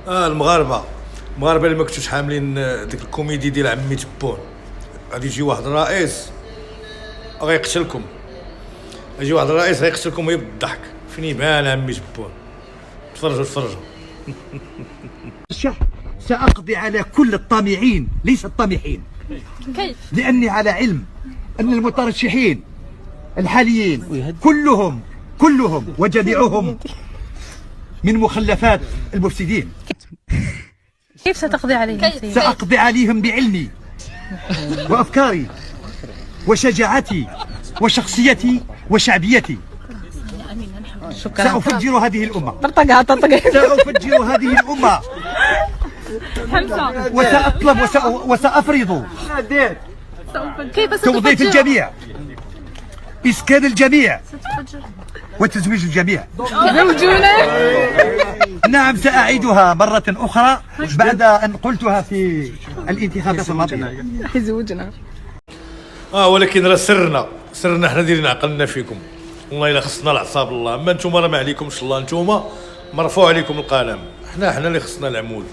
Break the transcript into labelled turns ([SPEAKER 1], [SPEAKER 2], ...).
[SPEAKER 1] المغاربه اللي ما كنتوش حاملين ديك الكوميدي ديال عمي تبون، غادي يجي واحد الرئيس غيقتلكم، يجي واحد الرئيس غيقتلكم غير بالضحك. فين يبان عمي تبون؟ تفرجوا.
[SPEAKER 2] سأقضي على كل الطامعين ليس الطامحين.
[SPEAKER 3] كيف؟
[SPEAKER 2] لأني على علم أن المترشحين الحاليين كلهم وجميعهم من مخلفات المفسدين.
[SPEAKER 3] كيف ستقضي عليهم؟
[SPEAKER 2] سأقضي عليهم بعلمي وأفكاري وشجاعتي وشخصيتي وشعبيتي.
[SPEAKER 3] شكرا.
[SPEAKER 2] سأفجر هذه الأمة. سأفجر هذه الأمة وسأطلب وسأفرض
[SPEAKER 3] كيف
[SPEAKER 2] توظيف الجميع، إسكان الجميع، وتزويج الجميع. نعم، سأعيدها مرة أخرى بعد أن قلتها في الانتخابات الماضية.
[SPEAKER 3] يزوجنا.
[SPEAKER 1] ولكن راه سرنا حنا دايرين عقلنا فيكم، والله الا خصنا العصاب الله. اما نتوما راه ما عليكمش الله، نتوما مرفوع عليكم القلم، حنا اللي خصنا العمود.